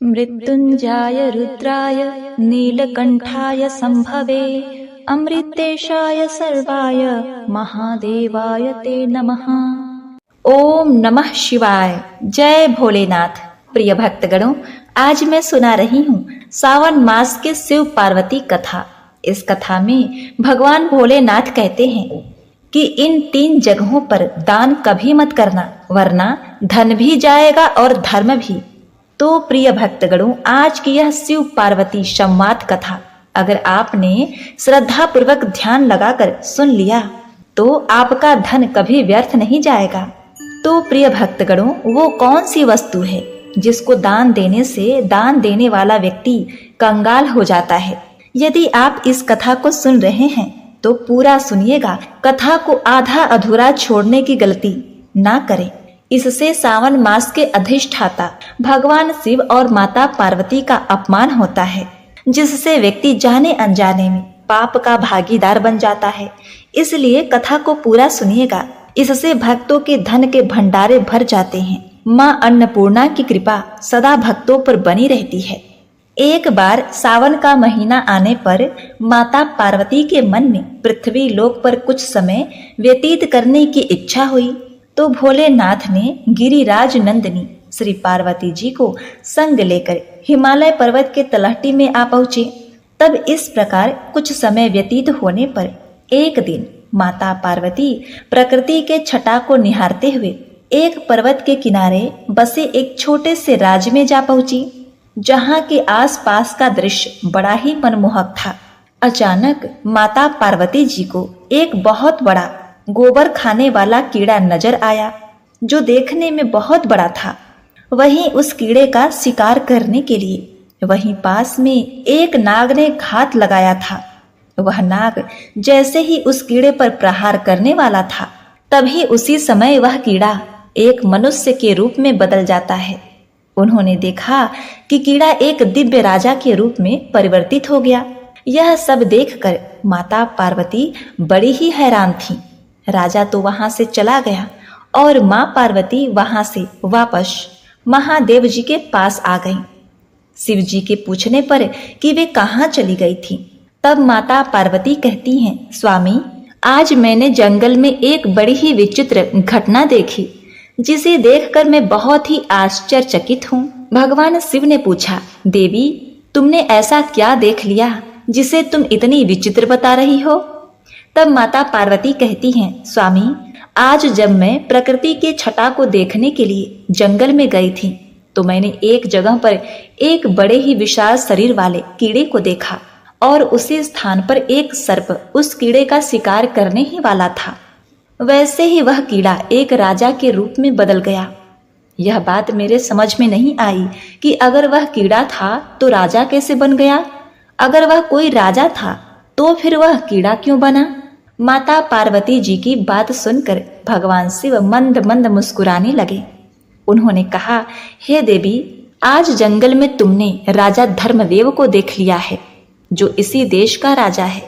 मृत्युञ्जयाय रुद्राय नीलकण्ठाय सम्भवे अमृतेशाय सर्वाय महादेवाय ते नमः। ओम नमः शिवाय। जय भोलेनाथ। प्रिय भक्तगणों, आज मैं सुना रही हूँ सावन मास के शिव पार्वती कथा। इस कथा में भगवान भोलेनाथ कहते हैं कि इन 3 जगहों पर दान कभी मत करना, वरना धन भी जाएगा और धर्म भी। तो प्रिय भक्तगणों, आज की यह शिव पार्वती संवाद कथा अगर आपने श्रद्धा पूर्वक ध्यान लगाकर सुन लिया तो आपका धन कभी व्यर्थ नहीं जाएगा। तो प्रिय भक्तगणों, वो कौन सी वस्तु है जिसको दान देने से दान देने वाला व्यक्ति कंगाल हो जाता है? यदि आप इस कथा को सुन रहे हैं तो पूरा सुनिएगा। कथा को आधा अधूरा छोड़ने की गलती ना करें। इससे सावन मास के अधिष्ठाता भगवान शिव और माता पार्वती का अपमान होता है, जिससे व्यक्ति जाने अनजाने में पाप का भागीदार बन जाता है। इसलिए कथा को पूरा सुनिएगा। इससे भक्तों के धन के भंडारे भर जाते हैं। माँ अन्नपूर्णा की कृपा सदा भक्तों पर बनी रहती है। एक बार सावन का महीना आने पर माता पार्वती के मन में पृथ्वी लोक पर कुछ समय व्यतीत करने की इच्छा हुई, तो भोलेनाथ ने गिरिराज नंदिनी श्री पार्वती जी को संग लेकर हिमालय पर्वत के तलहटी में आ पहुंचे। तब इस प्रकार कुछ समय व्यतीत होने पर एक दिन माता पार्वती प्रकृति के छटा को निहारते हुए एक पर्वत के किनारे बसे एक छोटे से राज्य में जा पहुंची, जहां के आसपास का दृश्य बड़ा ही मनमोहक था। अचानक माता पार्वती जी को एक बहुत बड़ा गोबर खाने वाला कीड़ा नजर आया, जो देखने में बहुत बड़ा था। वहीं उस कीड़े का शिकार करने के लिए वहीं पास में एक नाग ने घात लगाया था। वह नाग जैसे ही उस कीड़े पर प्रहार करने वाला था, तभी उसी समय वह कीड़ा एक मनुष्य के रूप में बदल जाता है। उन्होंने देखा कि कीड़ा एक दिव्य राजा के रूप में परिवर्तित हो गया। यह सब देखकर माता पार्वती बड़ी ही हैरान थी। राजा तो वहां से चला गया और माँ पार्वती वहां से वापस महादेव जी के पास आ गई। शिव जी के पूछने पर कि वे कहाँ चली गई थी, तब माता पार्वती कहती हैं, स्वामी, आज मैंने जंगल में एक बड़ी ही विचित्र घटना देखी, जिसे देखकर मैं बहुत ही आश्चर्यचकित हूँ। भगवान शिव ने पूछा, देवी, तुमने ऐसा क्या देख लिया जिसे तुम इतनी विचित्र बता रही हो? तब माता पार्वती कहती हैं, स्वामी, आज जब मैं प्रकृति के छटा को देखने के लिए जंगल में गई थी, तो मैंने एक जगह पर एक बड़े ही विशाल शरीर वाले कीड़े को देखा और उसी स्थान पर एक सर्प उस कीड़े का शिकार करने ही वाला था। वैसे ही वह कीड़ा एक राजा के रूप में बदल गया। यह बात मेरे समझ में नहीं आई कि अगर वह कीड़ा था तो राजा कैसे बन गया? अगर वह कोई राजा था तो फिर वह कीड़ा क्यों बना? माता पार्वती जी की बात सुनकर भगवान शिव मंद मंद मुस्कुराने लगे। उन्होंने कहा, हे देवी, आज जंगल में तुमने राजा धर्मदेव को देख लिया है, जो इसी देश का राजा है।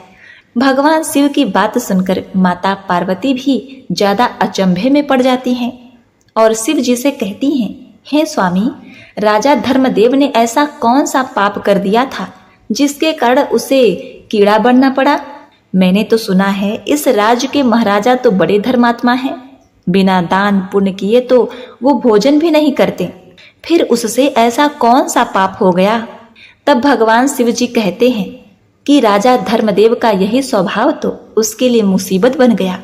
भगवान शिव की बात सुनकर माता पार्वती भी ज्यादा अचंभे में पड़ जाती हैं और शिव जी से कहती हैं, हे स्वामी, राजा धर्मदेव ने ऐसा कौन सा पाप कर दिया था जिसके कारण उसे कीड़ा बनना पड़ा? मैंने तो सुना है इस राज्य के महाराजा तो बड़े धर्मात्मा हैं, बिना दान पुण्य किए तो वो भोजन भी नहीं करते, फिर उससे ऐसा कौन सा पाप हो गया? तब भगवान शिव जी कहते हैं कि राजा धर्मदेव का यही स्वभाव तो उसके लिए मुसीबत बन गया।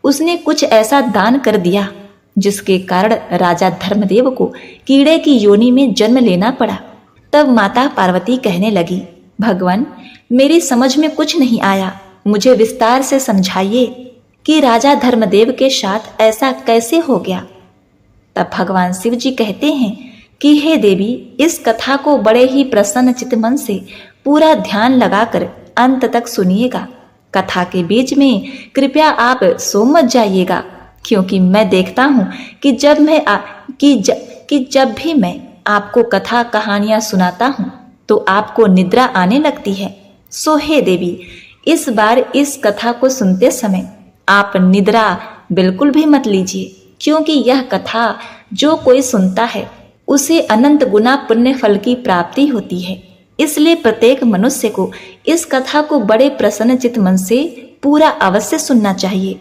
उसने कुछ ऐसा दान कर दिया जिसके कारण राजा धर्मदेव को कीड़े की योनि में जन्म लेना पड़ा। तब माता पार्वती कहने लगी, भगवान, मेरी समझ में कुछ नहीं आया, मुझे विस्तार से समझाइए कि राजा धर्मदेव के साथ ऐसा कैसे हो गया? तब भगवान शिव जी कहते हैं कि हे देवी, इस कथा को बड़े ही प्रसन्न चित्त मन से पूरा ध्यान लगाकर अंत तक सुनिएगा। कथा के बीच में कृपया आप सो मत जाइएगा, क्योंकि मैं देखता हूँ कि जब भी मैं आपको कथा कहानियां सुनाता हूँ तो आपको निद्रा आने लगती है। सो हे देवी, इस बार इस कथा को सुनते समय आप निद्रा बिल्कुल भी मत लीजिए, क्योंकि यह कथा जो कोई सुनता है उसे अनंत गुना पुण्य फल की प्राप्ति होती है। इसलिए प्रत्येक मनुष्य को इस कथा को बड़े प्रसन्नचित मन से पूरा अवश्य सुनना चाहिए।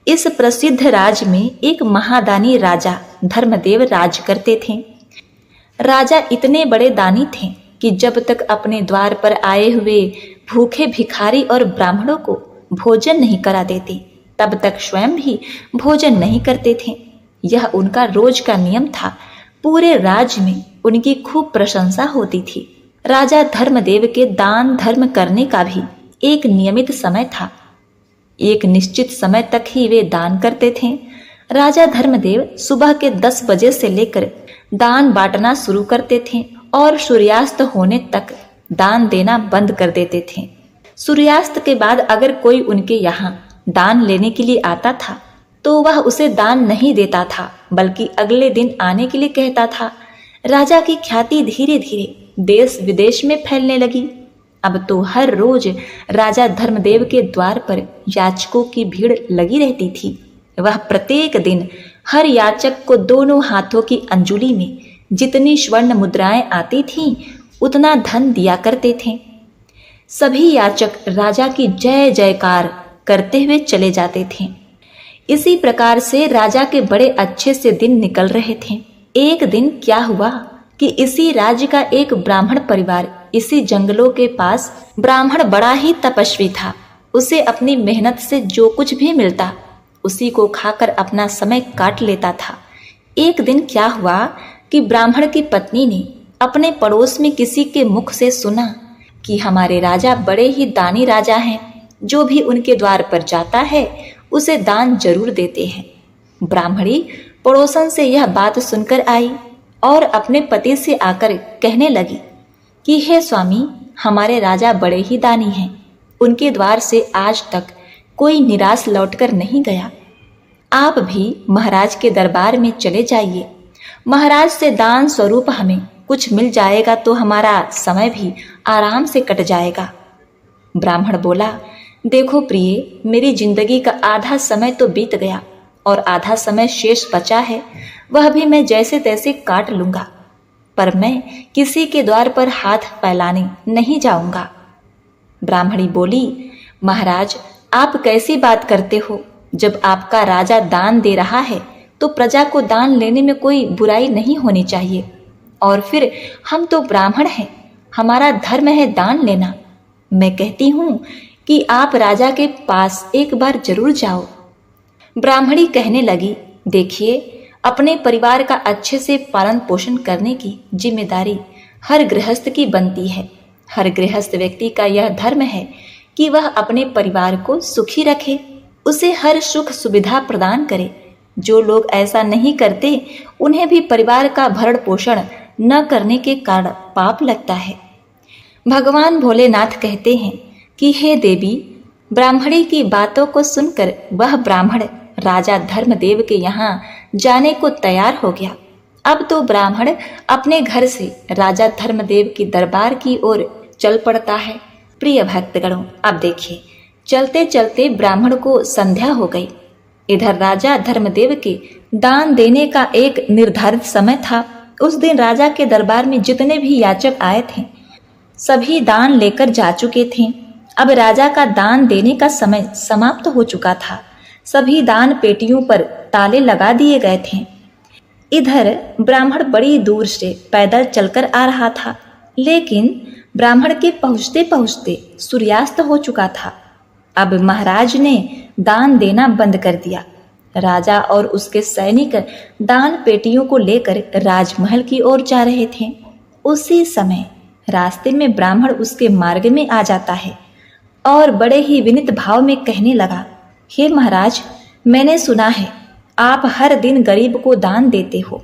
इस प्रसिद्ध राज में एक महादानी राजा धर्मदेव राज करते थे। राजा इतने बड़े दानी थे कि जब तक अपने द्वार पर आए हुए भूखे भिखारी और ब्राह्मणों को भोजन नहीं करा देते, तब तक स्वयं भी भोजन नहीं करते थे। यह उनका रोज का नियम था। पूरे राज्य में उनकी खूब प्रशंसा होती थी। राजा धर्मदेव के दान धर्म करने का भी एक नियमित समय था। एक निश्चित समय तक ही वे दान करते थे। राजा धर्मदेव सुबह के 10 बजे से लेकर दान बांटना शुरू करते थे और सूर्यास्त होने तक दान देना बंद कर देते थे। सूर्यास्त के बाद अगर कोई उनके यहाँ दान लेने के लिए आता था तो वह उसे दान नहीं देता था, बल्कि अगले दिन आने के लिए कहता था। राजा की ख्याति धीरे धीरे देश विदेश में फैलने लगी। अब तो हर रोज राजा धर्मदेव के द्वार पर याचकों की भीड़ लगी रहती थी। वह प्रत्येक दिन हर याचक को दोनों हाथों की अंजुली में जितनी स्वर्ण मुद्राएं आती थीं, उतना धन दिया करते थे। सभी याचक राजा की जय जयकार करते हुए चले जाते थे। इसी प्रकार से राजा के बड़े अच्छे से दिन निकल रहे थे। एक दिन क्या हुआ कि इसी राज्य का एक ब्राह्मण परिवार इसी जंगलों के पास, ब्राह्मण बड़ा ही तपस्वी था। उसे अपनी मेहनत से जो कुछ भी मिलता उसी को खाकर अपना समय काट लेता था। एक दिन क्या हुआ कि ब्राह्मण की पत्नी ने अपने पड़ोस में किसी के मुख से सुना कि हमारे राजा बड़े ही दानी राजा हैं, जो भी उनके द्वार पर जाता है उसे दान जरूर देते हैं। ब्राह्मणी पड़ोसन से यह बात सुनकर आई और अपने पति से आकर कहने लगी कि हे स्वामी, हमारे राजा बड़े ही दानी हैं। उनके द्वार से आज तक कोई निराश लौटकर नहीं गया। आप भी महाराज के दरबार में चले जाइए। महाराज से दान स्वरूप हमें कुछ मिल जाएगा तो हमारा समय भी आराम से कट जाएगा। ब्राह्मण बोला, देखो प्रिय, मेरी जिंदगी का आधा समय तो बीत गया और आधा समय शेष बचा है, वह भी मैं जैसे तैसे काट लूंगा, पर मैं किसी के द्वार पर हाथ फैलाने नहीं जाऊंगा। ब्राह्मणी बोली, महाराज, आप कैसी बात करते हो? जब आपका राजा दान दे रहा है तो प्रजा को दान लेने में कोई बुराई नहीं होनी चाहिए। और फिर हम तो ब्राह्मण हैं, हमारा धर्म है दान लेना। मैं कहती हूँ कि आप राजा के पास एक बार जरूर जाओ। ब्राह्मणी कहने लगी, देखिए, अपने परिवार का अच्छे से पालन पोषण करने की जिम्मेदारी हर गृहस्थ की बनती है। हर गृहस्थ व्यक्ति का यह धर्म है कि वह अपने परिवार को सुखी रखे, उसे हर सुख सुविधा प्रदान करे। जो लोग ऐसा नहीं करते उन्हें भी परिवार का भरण पोषण न करने के कारण पाप लगता है। भगवान भोलेनाथ कहते हैं कि हे देवी, ब्राह्मणी की बातों को सुनकर वह ब्राह्मण राजा धर्मदेव के यहाँ जाने को तैयार हो गया। अब तो ब्राह्मण अपने घर से राजा धर्मदेव की दरबार की ओर चल पड़ता है। प्रिय भक्तगणों, अब देखिए, चलते चलते ब्राह्मण को संध्या हो गई। इधर राजा धर्मदेव के दान देने का एक निर्धारित समय था। उस दिन राजा के दरबार में जितने भी याचक आए थे सभी दान लेकर जा चुके थे। अब राजा का दान देने का समय समाप्त हो चुका था। सभी दान पेटियों पर ताले लगा दिए गए थे। इधर ब्राह्मण बड़ी दूर से पैदल चलकर आ रहा था, लेकिन ब्राह्मण के पहुँचते पहुँचते सूर्यास्त हो चुका था। अब महाराज ने दान देना बंद कर दिया। राजा और उसके सैनिक दान पेटियों को लेकर राजमहल की ओर जा रहे थे। उसी समय रास्ते में ब्राह्मण उसके मार्ग में आ जाता है और बड़े ही विनीत भाव में कहने लगा, हे महाराज, मैंने सुना है आप हर दिन गरीब को दान देते हो।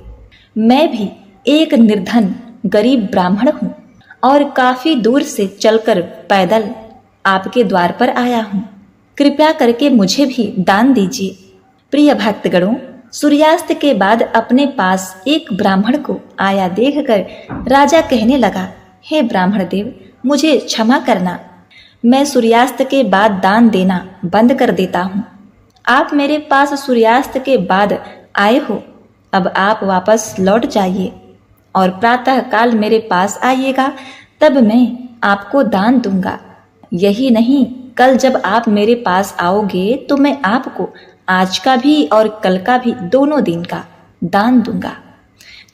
मैं भी एक निर्धन गरीब ब्राह्मण हूँ और काफी दूर से चलकर पैदल आपके द्वार पर आया हूँ। कृपया करके मुझे भी दान दीजिए। प्रिय भक्तगणों, सूर्यास्त के बाद अपने पास एक ब्राह्मण को आया देखकर राजा कहने लगा, हे ब्राह्मण देव, मुझे क्षमा करना, मैं सूर्यास्त के बाद दान देना बंद कर देता हूँ। आप मेरे पास सूर्यास्त के बाद आए हो, अब आप वापस लौट जाइए और प्रातः काल मेरे पास आइएगा, तब मैं आपको दान दूंगा। यही नहीं, कल जब आप मेरे पास आओगे तो मैं आपको आज का भी और कल का भी, दोनों दिन का दान दूंगा।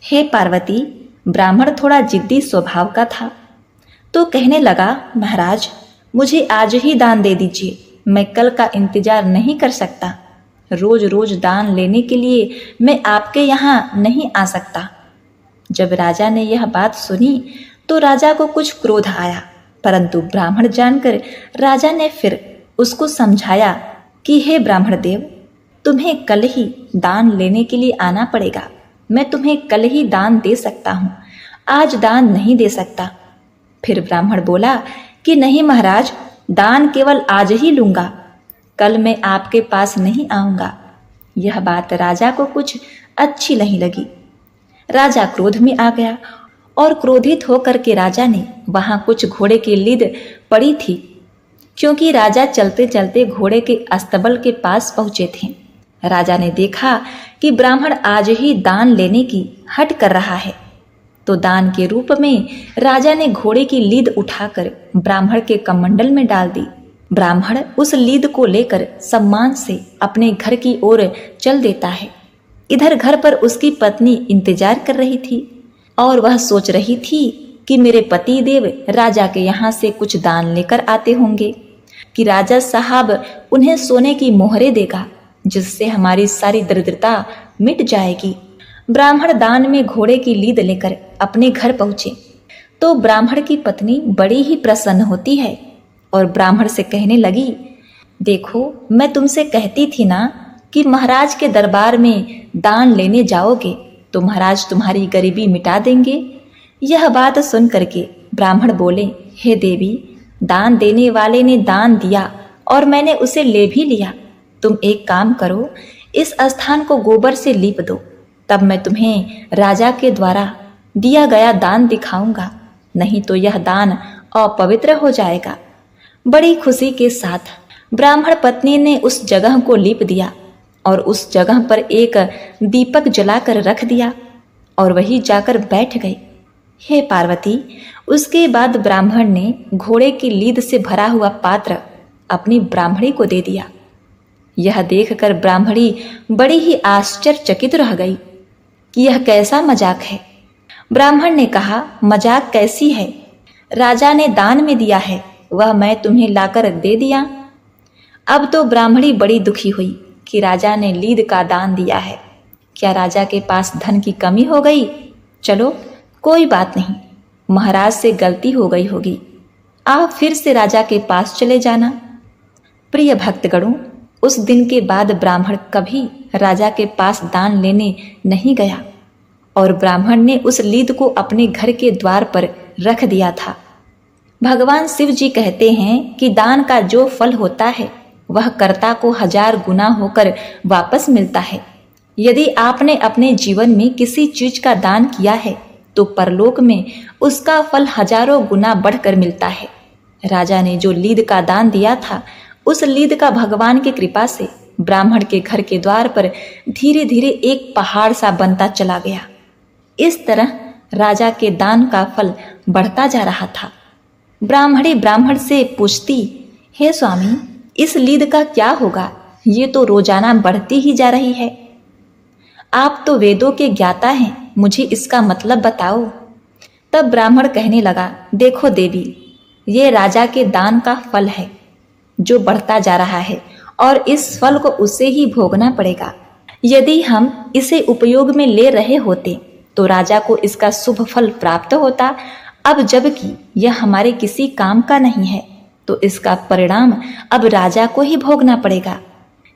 हे पार्वती, ब्राह्मण थोड़ा जिद्दी स्वभाव का था, तो कहने लगा, महाराज मुझे आज ही दान दे दीजिए, मैं कल का इंतजार नहीं कर सकता। रोज रोज दान लेने के लिए मैं आपके यहाँ नहीं आ सकता। जब राजा ने यह बात सुनी तो राजा को कुछ क्रोध आया, परंतु ब्राह्मण जानकर राजा ने फिर उसको समझाया कि हे ब्राह्मण देव, तुम्हें कल ही दान लेने के लिए आना पड़ेगा। मैं तुम्हें कल ही दान दे सकता हूँ, आज दान नहीं दे सकता। फिर ब्राह्मण बोला कि नहीं महाराज, दान केवल आज ही लूंगा, कल मैं आपके पास नहीं आऊंगा। यह बात राजा को कुछ अच्छी नहीं लगी। राजा क्रोध में आ गया और क्रोधित होकर के राजा ने वहां कुछ घोड़े की लीद पड़ी थी, क्योंकि राजा चलते चलते घोड़े के अस्तबल के पास पहुंचे थे। राजा ने देखा कि ब्राह्मण आज ही दान लेने की हट कर रहा है, तो दान के रूप में राजा ने घोड़े की लीद उठाकर ब्राह्मण के कमंडल में डाल दी। ब्राह्मण उस लीद को लेकर सम्मान से अपने घर की ओर चल देता है। इधर घर पर उसकी पत्नी इंतजार कर रही थी और वह सोच रही थी कि मेरे पति देव राजा के यहाँ से कुछ दान लेकर आते होंगे, कि राजा साहब उन्हें सोने की मोहरें देगा, जिससे हमारी सारी दरिद्रता मिट जाएगी। ब्राह्मण दान में घोड़े की लीद लेकर अपने घर पहुंचे तो ब्राह्मण की पत्नी बड़ी ही प्रसन्न होती है और ब्राह्मण से कहने लगी, देखो मैं तुमसे कहती थी ना कि महाराज के दरबार में दान लेने जाओगे तो महाराज तुम्हारी गरीबी मिटा देंगे। यह बात सुन करके ब्राह्मण बोले, हे देवी, दान देने वाले ने दान दिया और मैंने उसे ले भी लिया। तुम एक काम करो, इस स्थान को गोबर से लीप दो, तब मैं तुम्हें राजा के द्वारा दिया गया दान दिखाऊंगा, नहीं तो यह दान अपवित्र हो जाएगा। बड़ी खुशी के साथ ब्राह्मण पत्नी ने उस जगह को लीप दिया और उस जगह पर एक दीपक जलाकर रख दिया और वही जाकर बैठ गई। हे पार्वती, उसके बाद ब्राह्मण ने घोड़े की लीद से भरा हुआ पात्र अपनी ब्राह्मणी को दे दिया। यह देखकर ब्राह्मणी बड़ी ही आश्चर्यचकित रह गई कि यह कैसा मजाक है। ब्राह्मण ने कहा, मजाक कैसी है, राजा ने दान में दिया है, वह मैं तुम्हें लाकर दे दिया। अब तो ब्राह्मणी बड़ी दुखी हुई कि राजा ने लीद का दान दिया है, क्या राजा के पास धन की कमी हो गई? चलो कोई बात नहीं, महाराज से गलती हो गई होगी, आप फिर से राजा के पास चले जाना। प्रिय भक्तगणों, उस दिन के बाद ब्राह्मण कभी राजा के पास दान लेने नहीं गया और ब्राह्मण ने उस लीद को अपने घर के द्वार पर रख दिया था। भगवान शिव जी कहते हैं कि दान का जो फल होता है वह कर्ता को 1000 गुना होकर वापस मिलता है। यदि आपने अपने जीवन में किसी चीज का दान किया है तो परलोक में उसका फल हजारों गुना बढ़कर मिलता है। राजा ने जो लीद का दान दिया था, उस लीद का भगवान की कृपा से ब्राह्मण के घर के द्वार पर धीरे धीरे एक पहाड़ सा बनता चला गया। इस तरह राजा के दान का फल बढ़ता जा रहा था। ब्राह्मणी ब्राह्मण से पूछती, हे स्वामी, इस लीद का क्या होगा? ये तो रोजाना बढ़ती ही जा रही है। आप तो वेदों के ज्ञाता हैं, मुझे इसका मतलब बताओ। तब ब्राह्मण कहने लगा, देखो देवी, ये राजा के दान का फल है जो बढ़ता जा रहा है और इस फल को उसे ही भोगना पड़ेगा। यदि हम इसे उपयोग में ले रहे होते तो राजा को इसका शुभ फल प्राप्त होता। अब जबकि यह हमारे किसी काम का नहीं है तो इसका परिणाम अब राजा को ही भोगना पड़ेगा।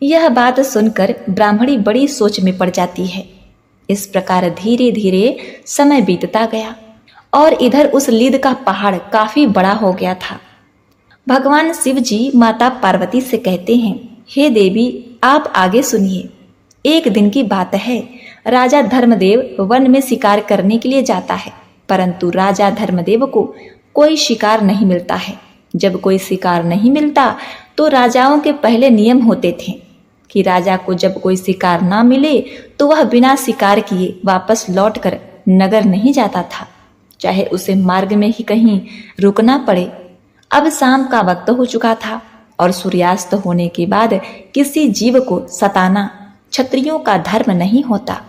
यह बात सुनकर ब्राह्मणी बड़ी सोच में पड़ जाती है। इस प्रकार धीरे धीरे समय बीतता गया और इधर उस लीद का पहाड़ काफी बड़ा हो गया था। भगवान शिव जी माता पार्वती से कहते हैं, हे देवी, आप आगे सुनिए। एक दिन की बात है, राजा धर्मदेव वन में शिकार करने के लिए जाता है, परंतु राजा धर्मदेव को कोई शिकार नहीं मिलता है। जब कोई शिकार नहीं मिलता तो राजाओं के पहले नियम होते थे कि राजा को जब कोई शिकार ना मिले तो वह बिना शिकार किए वापस लौटकर नगर नहीं जाता था, चाहे उसे मार्ग में ही कहीं रुकना पड़े। अब शाम का वक्त हो चुका था और सूर्यास्त होने के बाद किसी जीव को सताना क्षत्रियों का धर्म नहीं होता।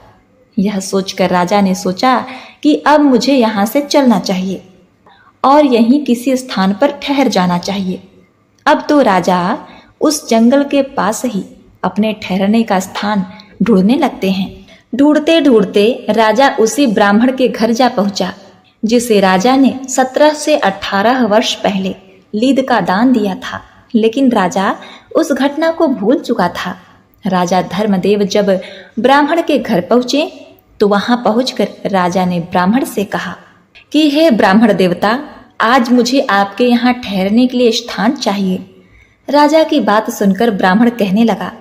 यह सोचकर राजा ने सोचा कि अब मुझे यहाँ से चलना चाहिए और यहीं किसी स्थान पर ठहर जाना चाहिए। अब तो राजा उस जंगल के पास ही अपने ठहरने का स्थान ढूंढने लगते हैं। ढूंढते ढूंढते राजा उसी ब्राह्मण के घर जा पहुंचा जिसे राजा ने 17 से 18 वर्ष पहले लीद का दान दिया था। लेकिन राजा उस घटना को भूल चुका था। राजा धर्मदेव जब ब्राह्मण के घर पहुंचे तो वहां पहुंचकर राजा ने ब्राह्मण से कहा कि हे ब्राह्मण देवता, आज मुझे आपके यहाँ ठहरने के लिए स्थान चाहिए। राजा की बात सुनकर ब्राह्मण कहने लगा,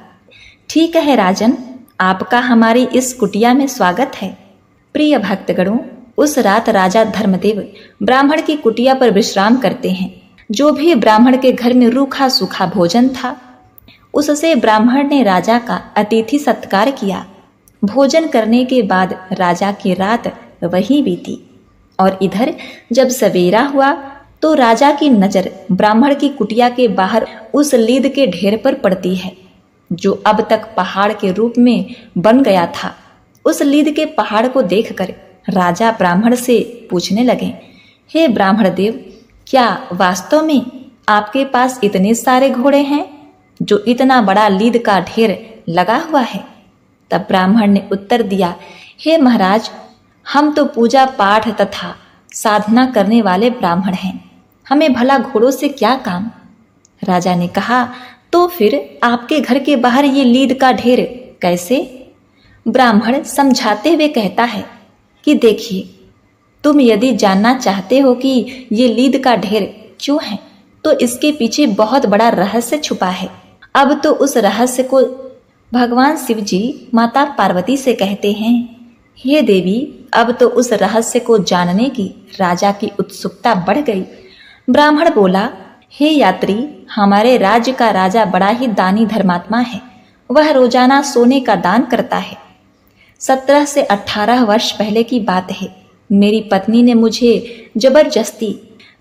ठीक है राजन, आपका हमारी इस कुटिया में स्वागत है। प्रिय भक्तगणों, उस रात राजा धर्मदेव ब्राह्मण की कुटिया पर विश्राम करते हैं। जो भी ब्राह्मण के घर में रूखा सूखा भोजन था उससे ब्राह्मण ने राजा का अतिथि सत्कार किया। भोजन करने के बाद राजा की रात वहीं बीती और इधर जब सवेरा हुआ तो राजा की नजर ब्राह्मण की कुटिया के बाहर उस लीद के ढेर पर पड़ती है जो अब तक पहाड़ के रूप में बन गया था। उस लीद के पहाड़ को देखकर राजा ब्राह्मण से पूछने लगे, हे ब्राह्मण देव, क्या वास्तव में आपके पास इतने सारे घोड़े हैं जो इतना बड़ा लीद का ढेर लगा हुआ है? तब ब्राह्मण ने उत्तर दिया, हे महाराज, हम तो पूजा पाठ तथा साधना करने वाले ब्राह्मण हैं, हमें भला घोड़ों से क्या काम। राजा ने कहा, तो फिर आपके घर के बाहर ये लीद का ढेर कैसे? ब्राह्मण समझाते हुए कहता है कि देखिए, तुम यदि जानना चाहते हो कि ये लीद का ढेर क्यों है तो इसके पीछे बहुत बड़ा रहस्य छुपा है। अब तो उस रहस्य को भगवान शिव जी माता पार्वती से कहते हैं। हे देवी, अब तो उस रहस्य को जानने की राजा की उत्सुकता बढ़ गई। ब्राह्मण बोला, हे यात्री, हमारे राज्य का राजा बड़ा ही दानी धर्मात्मा है। वह रोजाना सोने का दान करता है। 17 से 18 वर्ष पहले की बात है। मेरी पत्नी ने मुझे जबरदस्ती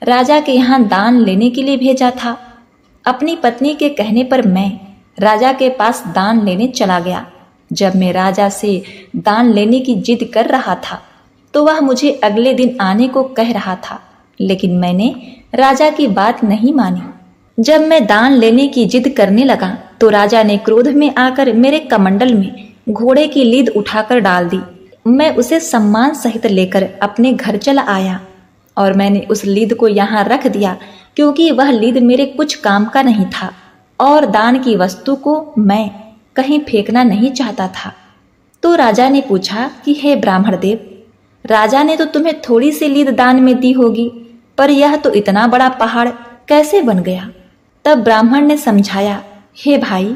राजा के यहाँ दान लेने के लिए भेजा था। अपनी पत्नी के कहने पर मैं राजा के पास दान लेने चला गया। जब मैं राजा से दान लेने की जिद कर रहा था तो वह मुझे अगले दिन आने को कह रहा था, लेकिन मैंने राजा की बात नहीं मानी। जब मैं दान लेने की जिद करने लगा तो राजा ने क्रोध में आकर मेरे कमंडल में घोड़े की लीद उठाकर डाल दी। मैं उसे सम्मान सहित लेकर अपने घर चला आया और मैंने उस लीद को यहाँ रख दिया क्योंकि वह लीद मेरे कुछ काम का नहीं था और दान की वस्तु को मैं कहीं फेंकना नहीं चाहता था। तो राजा ने पूछा कि हे ब्राह्मण देव, राजा ने तो तुम्हें थोड़ी सी लीद दान में दी होगी, पर यह तो इतना बड़ा पहाड़ कैसे बन गया? तब ब्राह्मण ने समझाया, हे भाई,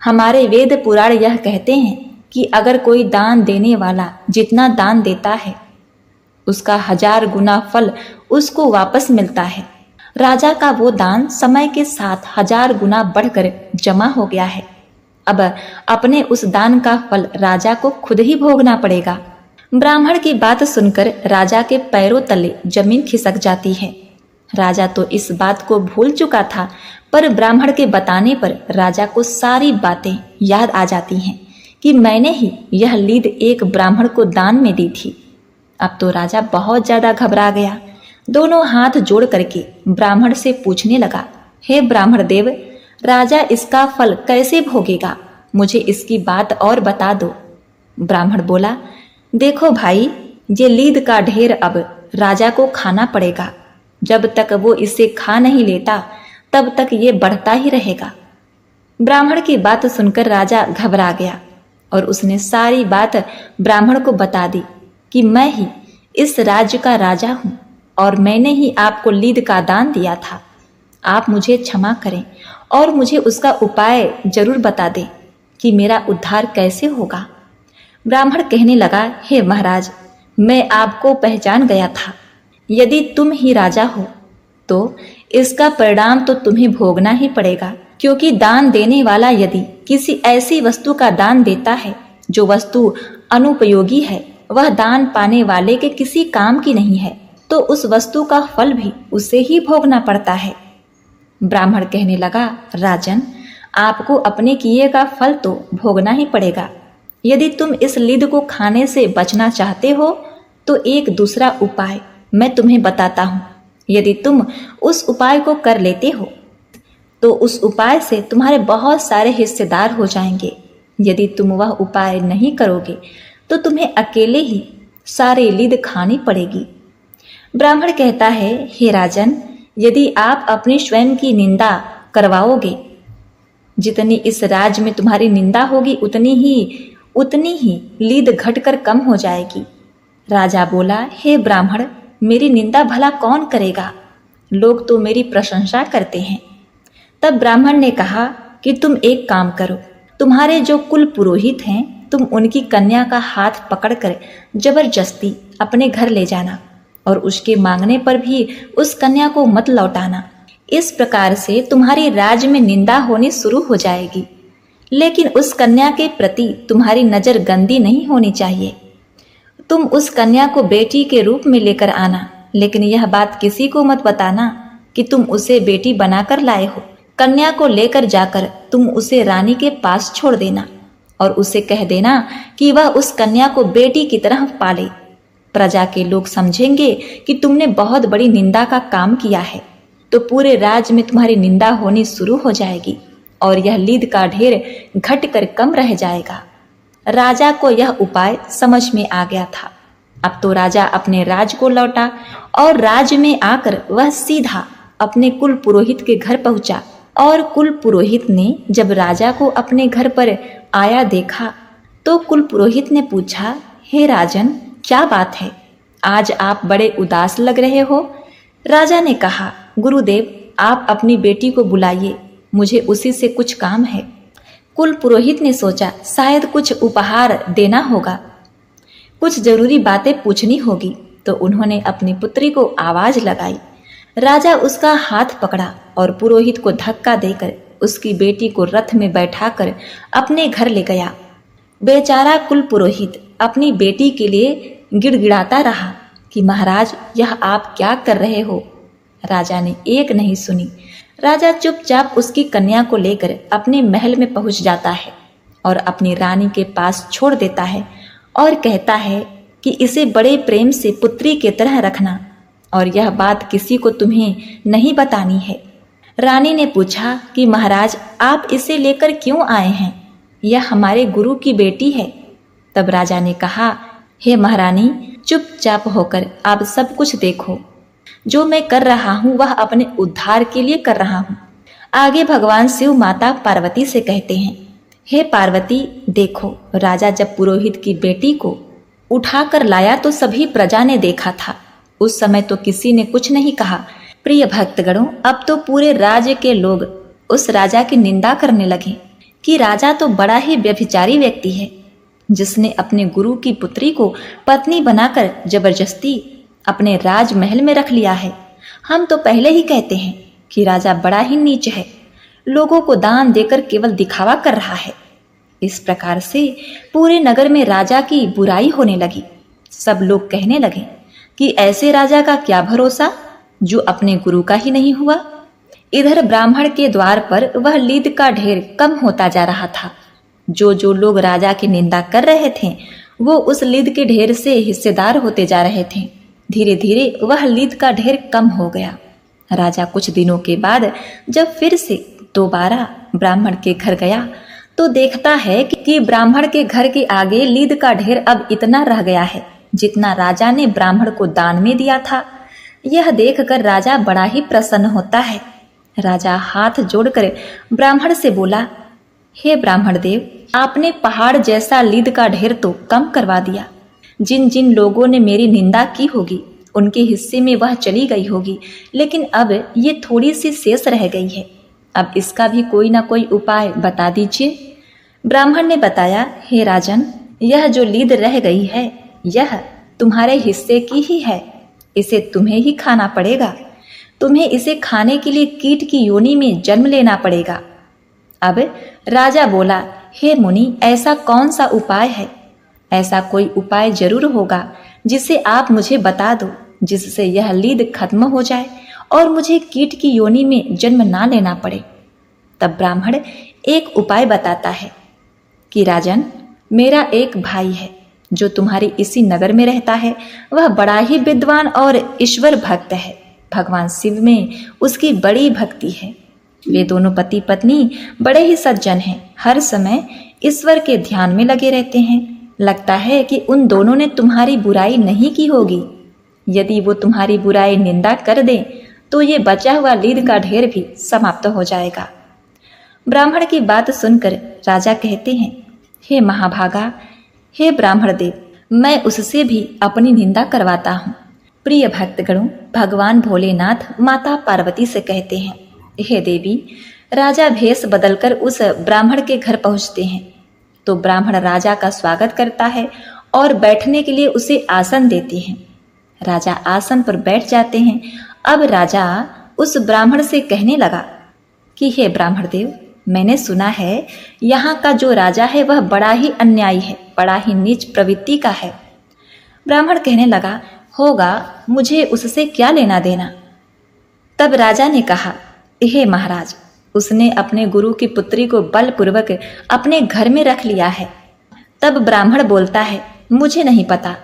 हमारे वेद पुराण यह कहते हैं कि अगर कोई दान देने वाला जितना दान देता है उसका 1000 गुना फल उसको वापस मिलता है। राजा का वो दान समय के साथ 1000 गुना बढ़कर जमा हो गया है। अब अपने उस दान का फल राजा को खुद ही भोगना पड़ेगा। ब्राह्मण की बात सुनकर राजा के पैरों तले जमीन खिसक जाती है। राजा तो इस बात को भूल चुका था, पर ब्राह्मण के बताने पर राजा को सारी बातें याद आ जाती हैं कि मैंने ही यह लीद एक ब्राह्मण को दान में दी थी। अब तो राजा बहुत ज्यादा घबरा गया। दोनों हाथ जोड़ करके ब्राह्मण से पूछने लगा, हे ब्राह्मण देव, राजा इसका फल कैसे भोगेगा? मुझे इसकी बात और बता दो। ब्राह्मण बोला, देखो भाई, ये लीद का ढेर अब राजा को खाना पड़ेगा। जब तक वो इसे खा नहीं लेता तब तक ये बढ़ता ही रहेगा। ब्राह्मण की बात सुनकर राजा घबरा गया और उसने सारी बात ब्राह्मण को बता दी कि मैं ही इस राज्य का राजा हूँ और मैंने ही आपको लीद का दान दिया था। आप मुझे क्षमा करें और मुझे उसका उपाय जरूर बता दें कि मेरा उद्धार कैसे होगा। ब्राह्मण कहने लगा, हे महाराज, मैं आपको पहचान गया था। यदि तुम ही राजा हो तो इसका परिणाम तो तुम्हें भोगना ही पड़ेगा, क्योंकि दान देने वाला यदि किसी ऐसी वस्तु का दान देता है जो वस्तु अनुपयोगी है, वह दान पाने वाले के किसी काम की नहीं है, तो उस वस्तु का फल भी उसे ही भोगना पड़ता है। ब्राह्मण कहने लगा, राजन, आपको अपने किए का फल तो भोगना ही पड़ेगा। यदि तुम इस लिद को खाने से बचना चाहते हो तो एक दूसरा उपाय मैं तुम्हें बताता हूँ। यदि तुम उस उपाय को कर लेते हो तो उस उपाय से तुम्हारे बहुत सारे हिस्सेदार हो जाएंगे। यदि तुम वह उपाय नहीं करोगे तो तुम्हें अकेले ही सारे लिद खानी पड़ेगी। ब्राह्मण कहता है, हे राजन, यदि आप अपनी स्वयं की निंदा करवाओगे, जितनी इस राज्य में तुम्हारी निंदा होगी उतनी ही लीद घटकर कम हो जाएगी। राजा बोला, हे ब्राह्मण, मेरी निंदा भला कौन करेगा? लोग तो मेरी प्रशंसा करते हैं। तब ब्राह्मण ने कहा कि तुम एक काम करो, तुम्हारे जो कुल पुरोहित हैं, तुम उनकी कन्या का हाथ पकड़कर जबरदस्ती अपने घर ले जाना और उसके मांगने पर भी उस कन्या को मत लौटाना। इस प्रकार से तुम्हारी राज्य में निंदा होनी शुरू हो जाएगी, लेकिन उस कन्या के प्रति तुम्हारी नजर गंदी नहीं होनी चाहिए। तुम उस कन्या को बेटी के रूप में लेकर आना, लेकिन यह बात किसी को मत बताना कि तुम उसे बेटी बनाकर लाए हो। कन्या को लेकर जाकर तुम उसे रानी के पास छोड़ देना और उसे कह देना कि वह उस कन्या को बेटी की तरह पाले। प्रजा के लोग समझेंगे कि तुमने बहुत बड़ी निंदा का काम किया है, तो पूरे राज्य में तुम्हारी निंदा होनी शुरू हो जाएगी और यह लीद का ढेर घटकर कम रह जाएगा। राजा को यह उपाय समझ में आ गया था। अब तो राजा अपने राज को लौटा और राज्य में आकर वह सीधा अपने कुल पुरोहित के घर पहुंचा। और कुल पुरोहित ने जब राजा को अपने घर पर आया देखा तो कुल पुरोहित ने पूछा, हे राजन, क्या बात है? आज आप बड़े उदास लग रहे हो। राजा ने कहा, गुरुदेव, आप अपनी बेटी को बुलाइए, मुझे उसी से कुछ काम है। कुल पुरोहित ने सोचा शायद कुछ उपहार देना होगा, कुछ जरूरी बातें पूछनी होगी, तो उन्होंने अपनी पुत्री को आवाज लगाई। राजा उसका हाथ पकड़ा और पुरोहित को धक्का देकर उसकी बेटी को रथ में बैठाकर अपने घर ले गया। बेचारा कुल पुरोहित अपनी बेटी के लिए गिड़गिड़ाता रहा कि महाराज, यह आप क्या कर रहे हो? राजा ने एक नहीं सुनी। राजा चुपचाप उसकी कन्या को लेकर अपने महल में पहुंच जाता है और अपनी रानी के पास छोड़ देता है और कहता है कि इसे बड़े प्रेम से पुत्री की तरह रखना और यह बात किसी को तुम्हें नहीं बतानी है। रानी ने पूछा कि महाराज, आप इसे लेकर क्यों आए हैं? यह हमारे गुरु की बेटी है। तब राजा ने कहा, हे महारानी, चुपचाप होकर आप सब कुछ देखो। जो मैं कर रहा हूँ वह अपने उद्धार के लिए कर रहा हूँ। आगे भगवान शिव माता पार्वती से कहते हैं, हे पार्वती, देखो, राजा जब पुरोहित की बेटी को उठाकर लाया तो सभी प्रजा ने देखा था। उस समय तो किसी ने कुछ नहीं कहा। प्रिय भक्तगणों, अब तो पूरे राज्य के लोग उस राजा की निंदा करने लगे कि राजा तो बड़ा ही व्यभिचारी व्यक्ति है, जिसने अपने गुरु की पुत्री को पत्नी बनाकर जबरदस्ती अपने राजमहल में रख लिया है। हम तो पहले ही कहते हैं कि राजा बड़ा ही नीच है, लोगों को दान देकर केवल दिखावा कर रहा है। इस प्रकार से पूरे नगर में राजा की बुराई होने लगी। सब लोग कहने लगे कि ऐसे राजा का क्या भरोसा जो अपने गुरु का ही नहीं हुआ। इधर ब्राह्मण के द्वार पर वह लीद का ढेर कम होता जा रहा था। जो लोग राजा की निंदा कर रहे थे वो उस लीद के ढेर से हिस्सेदार होते जा रहे थे। धीरे धीरे वह लीद का ढेर कम हो गया। राजा कुछ दिनों के बाद जब फिर से दोबारा ब्राह्मण के घर गया तो देखता है कि ब्राह्मण के घर के आगे लीद का ढेर अब इतना रह गया है जितना राजा ने ब्राह्मण को दान में दिया था। यह देखकर राजा बड़ा ही प्रसन्न होता है। राजा हाथ जोड़कर ब्राह्मण से बोला, हे ब्राह्मण देव, आपने पहाड़ जैसा लीद का ढेर तो कम करवा दिया। जिन जिन लोगों ने मेरी निंदा की होगी उनके हिस्से में वह चली गई होगी, लेकिन अब ये थोड़ी सी शेष रह गई है। अब इसका भी कोई ना कोई उपाय बता दीजिए। ब्राह्मण ने बताया, हे राजन, यह जो लीद रह गई है यह तुम्हारे हिस्से की ही है। इसे तुम्हें ही खाना पड़ेगा। तुम्हें इसे खाने के लिए कीट की योनि में जन्म लेना पड़ेगा। अब राजा बोला, हे मुनि, ऐसा कौन सा उपाय है? ऐसा कोई उपाय जरूर होगा जिसे आप मुझे बता दो, जिससे यह लीद खत्म हो जाए और मुझे कीट की योनि में जन्म ना लेना पड़े। तब ब्राह्मण एक उपाय बताता है कि राजन, मेरा एक भाई है जो तुम्हारे इसी नगर में रहता है। वह बड़ा ही विद्वान और ईश्वर भक्त है। भगवान शिव में उसकी बड़ी भक्ति है। वे दोनों पति पत्नी बड़े ही सज्जन हैं, हर समय ईश्वर के ध्यान में लगे रहते हैं। लगता है कि उन दोनों ने तुम्हारी बुराई नहीं की होगी। यदि वो तुम्हारी बुराई निंदा कर दें तो ये बचा हुआ लीद का ढेर भी समाप्त हो जाएगा। ब्राह्मण की बात सुनकर राजा कहते हैं, हे महाभागा, हे ब्राह्मण देव, मैं उससे भी अपनी निंदा करवाता हूँ। प्रिय भक्तगणों, भगवान भोलेनाथ माता पार्वती से कहते हैं, हे देवी। राजा भेष बदलकर उस ब्राह्मण के घर पहुँचते हैं तो ब्राह्मण राजा का स्वागत करता है और बैठने के लिए उसे आसन देते हैं। राजा आसन पर बैठ जाते हैं। अब राजा उस ब्राह्मण से कहने लगा कि हे ब्राह्मण देव, मैंने सुना है यहाँ का जो राजा है वह बड़ा ही अन्यायी है, बड़ा ही नीच प्रवृत्ति का है। ब्राह्मण कहने लगा, होगा, मुझे उससे क्या लेना देना। तब राजा ने कहा, हे महाराज, उसने अपने गुरु की पुत्री को बलपूर्वक अपने घर में रख लिया है। तब ब्राह्मण बोलता है, मुझे नहीं पता।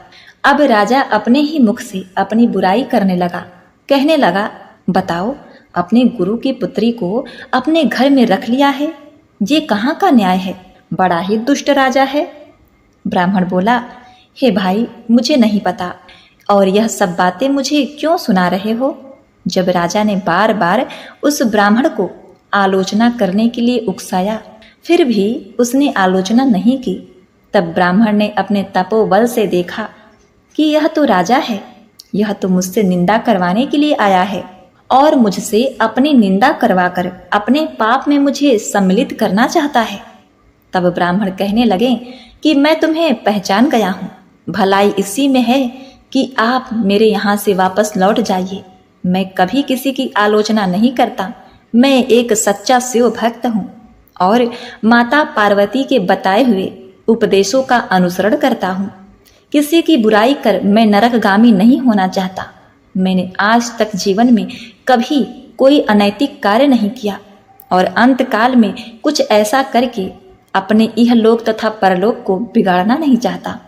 अब राजा अपने ही मुख से अपनी बुराई करने लगा। कहने लगा, बताओ, अपने गुरु की पुत्री को अपने घर में रख लिया है, ये कहाँ का न्याय है? बड़ा ही दुष्ट राजा है। ब्राह्मण बोला, हे भाई, मुझे नहीं पता, और यह सब बातें मुझे क्यों सुना रहे हो? जब राजा ने बार बार उस ब्राह्मण को आलोचना करने के लिए उकसाया, फिर भी उसने आलोचना नहीं की। तब ब्राह्मण ने अपने तपोबल से देखा कि यह तो राजा है, यह तो मुझसे निंदा करवाने के लिए आया है और मुझसे अपनी निंदा करवाकर अपने पाप में मुझे सम्मिलित करना चाहता है। तब ब्राह्मण कहने लगे कि मैं तुम्हें पहचान गया हूँ। भलाई इसी में है कि आप मेरे यहाँ से वापस लौट जाइए। मैं कभी किसी की आलोचना नहीं करता। मैं एक सच्चा शिव भक्त हूँ और माता पार्वती के बताए हुए उपदेशों का अनुसरण करता हूँ। किसी की बुराई कर मैं नरकगामी नहीं होना चाहता। मैंने आज तक जीवन में कभी कोई अनैतिक कार्य नहीं किया और अंतकाल में कुछ ऐसा करके अपने इहलोक तथा परलोक को बिगाड़ना नहीं चाहता।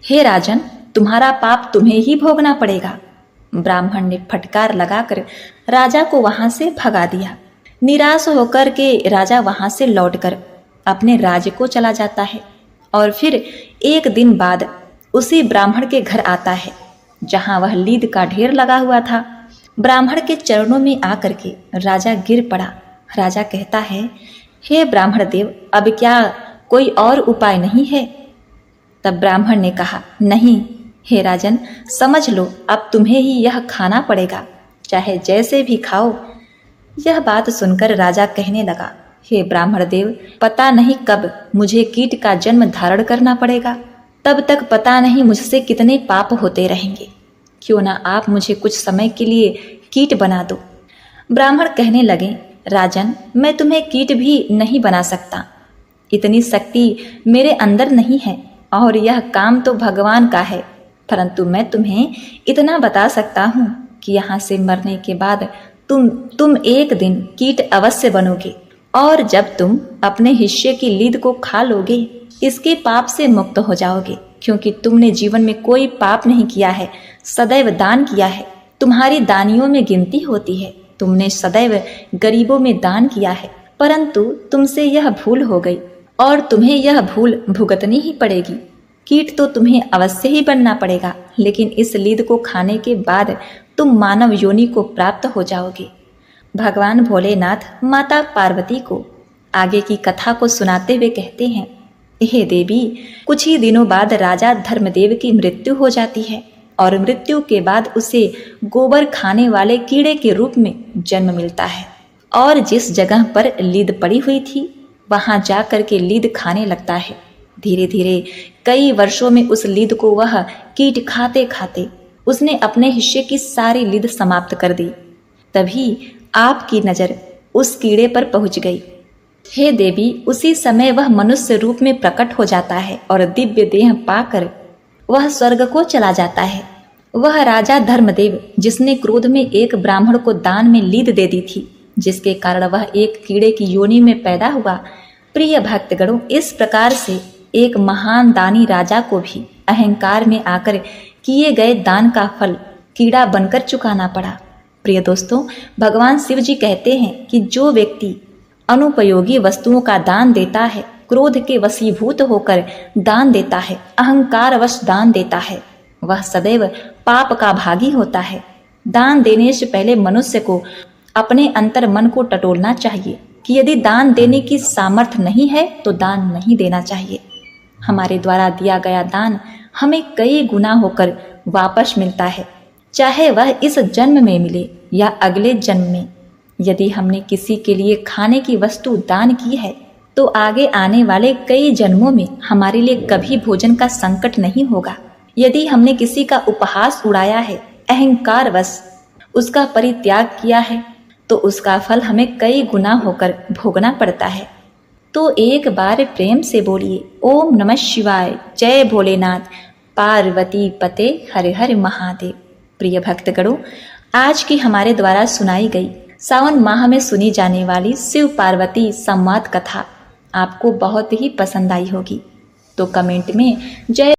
हे राजन, तुम्हारा पाप तुम्हें ही भोगना पड़ेगा। ब्राह्मण ने फटकार लगाकर राजा को वहां से भगा दिया। निराश होकर के राजा वहां से लौटकर अपने राज्य को चला जाता है और फिर एक दिन बाद उसी ब्राह्मण के घर आता है जहां वह लीद का ढेर लगा हुआ था। ब्राह्मण के चरणों में आकर के राजा गिर पड़ा। राजा कहता है, हे ब्राह्मण देव, अब क्या कोई और उपाय नहीं है? तब ब्राह्मण ने कहा, नहीं हे राजन, समझ लो, अब तुम्हें ही यह खाना पड़ेगा, चाहे जैसे भी खाओ। यह बात सुनकर राजा कहने लगा, हे ब्राह्मण देव, पता नहीं कब मुझे कीट का जन्म धारण करना पड़ेगा। तब तक पता नहीं मुझसे कितने पाप होते रहेंगे। क्यों ना आप मुझे कुछ समय के लिए कीट बना दो। ब्राह्मण कहने लगे, राजन, मैं तुम्हें कीट भी नहीं बना सकता। इतनी शक्ति मेरे अंदर नहीं है और यह काम तो भगवान का है। परंतु मैं तुम्हें इतना बता सकता हूँ कि यहाँ से मरने के बाद तुम एक दिन कीट अवश्य बनोगे और जब तुम अपने हिस्से की लीद को खा लोगे, इसके पाप से मुक्त हो जाओगे, क्योंकि तुमने जीवन में कोई पाप नहीं किया है, सदैव दान किया है। तुम्हारी दानियों में गिनती होती है। तुमने सदैव गरीबों में दान किया है, परंतु तुमसे यह भूल हो गई और तुम्हें यह भूल भुगतनी ही पड़ेगी। कीट तो तुम्हें अवश्य ही बनना पड़ेगा, लेकिन इस लीद को खाने के बाद तुम मानव योनि को प्राप्त हो जाओगे। भगवान भोलेनाथ माता पार्वती को आगे की कथा को सुनाते हुए कहते हैं, हे देवी, कुछ ही दिनों बाद राजा धर्मदेव की मृत्यु हो जाती है और मृत्यु के बाद उसे गोबर खाने वाले कीड़े के रूप में जन्म मिलता है और जिस जगह पर लीद पड़ी हुई थी वहां जाकर के लीद खाने लगता है। धीरे धीरे कई वर्षों में उस लीद को वह कीट खाते खाते उसने अपने हिस्से की सारी लीद समाप्त कर दी। तभी आपकी नजर उस कीड़े पर पहुंच गई। हे देवी, उसी समय वह मनुष्य रूप में प्रकट हो जाता है और दिव्य देह पाकर वह स्वर्ग को चला जाता है। वह राजा धर्मदेव, जिसने क्रोध में एक ब्राह्मण को दान में लीद दे दी थी, जिसके कारण वह एक कीड़े की योनि में पैदा हुआ। प्रिय भक्तगणों, इस प्रकार से एक महान दानी राजा को भी अहंकार में आकर किए गए दान का फल कीड़ा बनकर चुकाना पड़ा। प्रिय दोस्तों, भगवान शिव जी कहते हैं कि जो व्यक्ति अनुपयोगी वस्तुओं का दान देता है, क्रोध के वशीभूत होकर दान देता है, अहंकारवश दान देता है, वह सदैव पाप का भागी होता है। दान देने से पहले मनुष्य को अपने अंतर मन को टटोलना चाहिए कि यदि दान देने की सामर्थ्य नहीं है तो दान नहीं देना चाहिए। हमारे द्वारा दिया गया दान हमें कई गुना होकर वापस मिलता है, चाहे वह इस जन्म में मिले या अगले जन्म में। यदि हमने किसी के लिए खाने की वस्तु दान की है तो आगे आने वाले कई जन्मों में हमारे लिए कभी भोजन का संकट नहीं होगा। यदि हमने किसी का उपहास उड़ाया है, अहंकारवश उसका परित्याग किया है, तो उसका फल हमें कई गुना होकर भोगना पड़ता है। तो एक बार प्रेम से बोलिए ओम नमः शिवाय, जय भोलेनाथ, पार्वती पते हर हर महादेव। प्रिय भक्तगणों, आज की हमारे द्वारा सुनाई गई सावन माह में सुनी जाने वाली शिव पार्वती संवाद कथा आपको बहुत ही पसंद आई होगी। तो कमेंट में जय